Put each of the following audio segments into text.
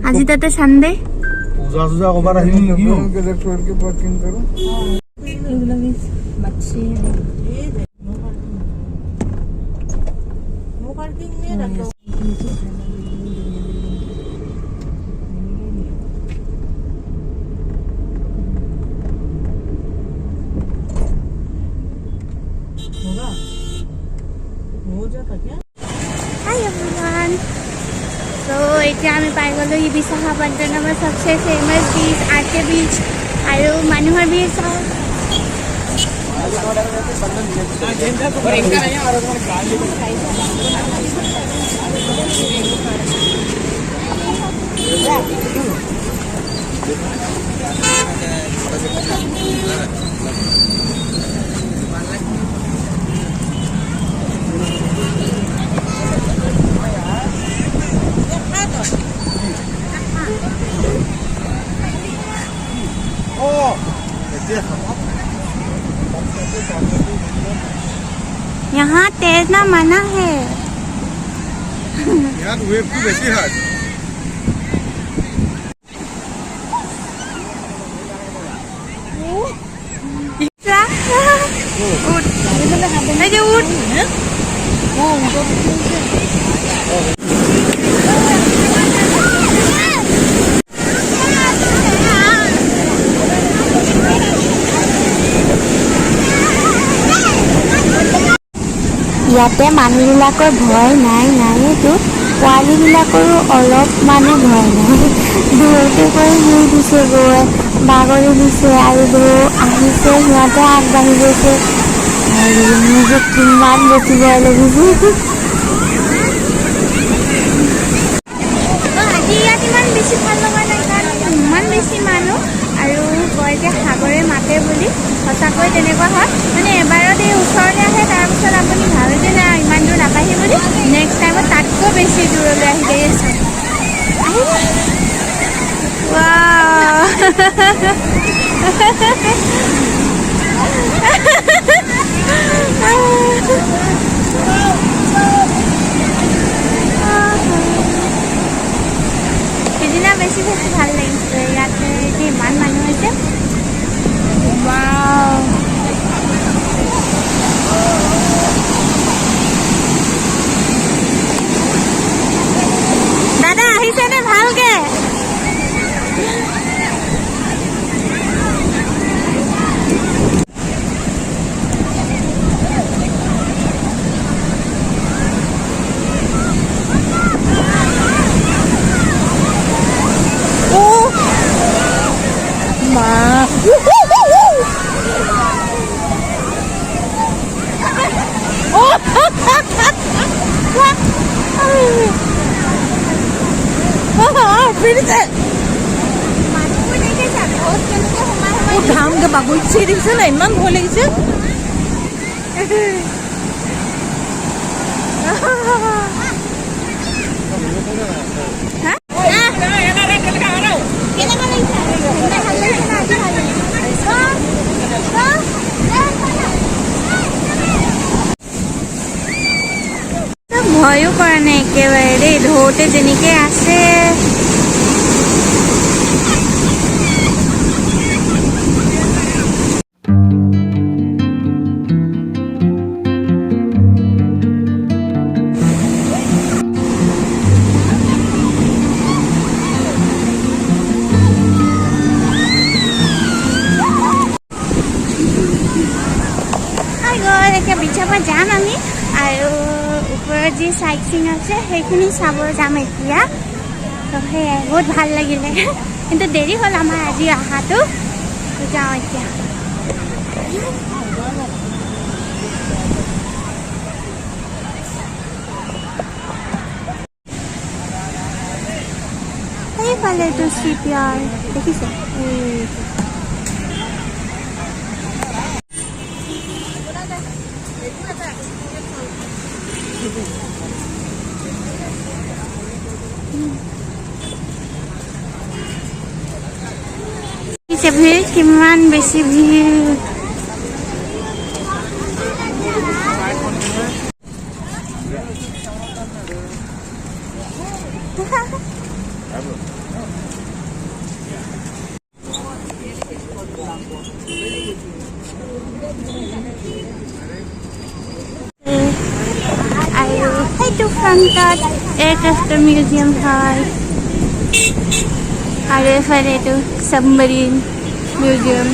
আজি তাতে সানডে পূজা চূজা ক'ৰবাত আহিল নেকি Hi everyone. So এতিয়া আমি পাই গলো বিশাখাপট্টনমৰ सबसे फेमस बीच आरके बीच আৰু মানুহৰ ভিৰ চাও यहाँ तैरना मना है। ইয়াত ৱেভটো বেছি হয় ইয়াতে মানুহবিলাকৰ ভয় নাইতো পোৱালীবিলাকৰো অলপ মানে ভয় নাই দৌৰতে কৰি শুই দিছে গৈ বাগৰি দিছে আৰু আহিছে সিহঁতে আগবাঢ়ি গৈছে আৰু নিজে কিমান বেছি ভয় লাগিছে আজি ইয়াত ইমান বেছি ভাল লগা নাই কাৰণ ইমান বেছি মানুহ আৰু কয় যে সাগৰে মাতে বুলি সঁচাকৈ তেনেকুৱা হয় মানে এবাৰত এই ওচৰলৈ আহে তাৰপিছত আপুনি ভাবে যে না ইমান দূৰ নাপাহি বুলি নেক্সট টাইমত তাতকৈ বেছি দূৰলৈ আহি গৈ আছে সিদিনা বেছি ভাল লাগিছে ইয়াতে যে ইমান মানুহ হৈছে দাদা আহিছেনে ভালকে ঘাম বাগৰিছে দেখিছে না ইমান ভয় লাগিছে ভয়ো কৰা নাই একেবাৰে দেই ঢৌতে যেনেকে আছে বিচৰ পৰা যাম আমি আৰু ওপৰত যি সাইট সিং আছে সেইখিনি চাব যাম এতিয়া তো সেয়াই বহুত ভাল লাগিলে কিন্তু দেৰি হ'ল আমাৰ আজি অহাটো যাওঁ এতিয়া এইফালেতো চিপিয়াৰ দেখিছে ভিৰ কিমান বেছি ভিৰ আৰু সেইটো ফ্ৰণ্টত এয়াৰক্ৰাফ্টৰ মিউজিয়াম হয় আৰু এফালে এইটো ছাবমেৰিন মিউজিয়াম।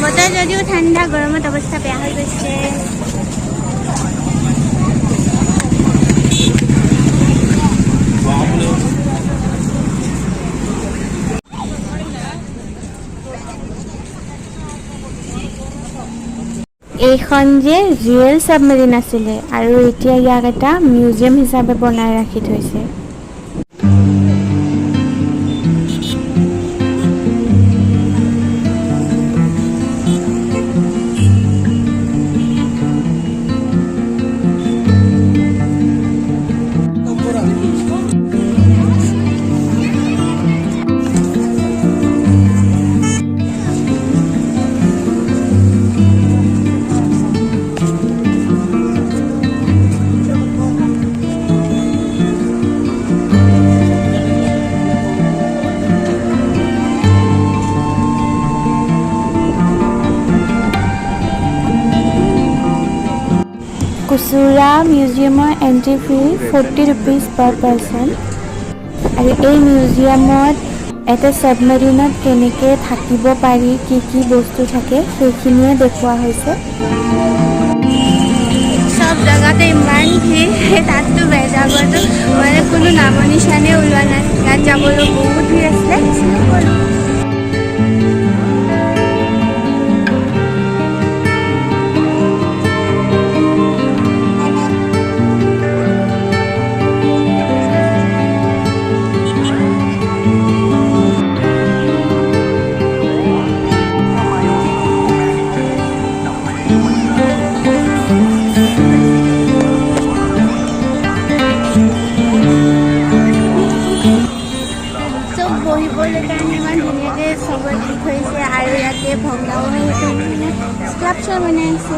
বতৰ যদিও ঠাণ্ডা, গৰমত অৱস্থা বেয়া হৈ গৈছে। এইখন যে ৰিয়েল ছাবমেৰিন আছিলে আৰু এতিয়া ইয়াক এটা মিউজিয়াম হিচাপে বনাই ৰাখি থৈছে। কুচুৰা মিউজিয়ামৰ এণ্ট্ৰি ফি 40 rupees per person। আৰু এই মিউজিয়ামত এটা ছাবমেৰিনত কেনেকৈ থাকিব পাৰি, কি কি বস্তু থাকে সেইখিনিয়ে দেখুওৱা হৈছে। চব জেগাতে ইমান ভিৰ, তাততো বেজাগতো মানে কোনো নাম নিচানে ওলোৱা নাই। ইয়াত যাবলৈ বহুত ভিৰ আছিলে। বহিবলৈ কাৰণে ইমান ধুনীয়াকৈ চবত দি থৈছে আৰু ইয়াতে ভংগাও স্কাল্পচাৰ বনাই আছে।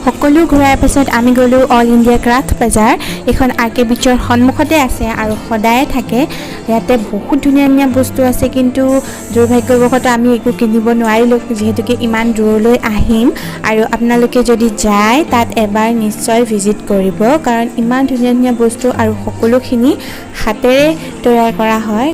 সকলো ঘূৰাৰ পাছত আমি গ'লোঁ অল ইণ্ডিয়া ক্ৰাফ্ট বজাৰ। এইখন আৰ.কে. বিচৰ সন্মুখতে আছে আৰু সদায়ে থাকে। ইয়াতে বহুত ধুনীয়া ধুনীয়া বস্তু আছে, কিন্তু দুৰ্ভাগ্যবশতঃ আমি একো কিনিব নোৱাৰিলোঁ, যিহেতুকে ইমান দূৰলৈ আহিম। আৰু আপোনালোকে যদি যায় তাত এবাৰ নিশ্চয় ভিজিট কৰিব, কাৰণ ইমান ধুনীয়া ধুনীয়া বস্তু আৰু সকলোখিনি হাতেৰে তৈয়াৰ কৰা হয়।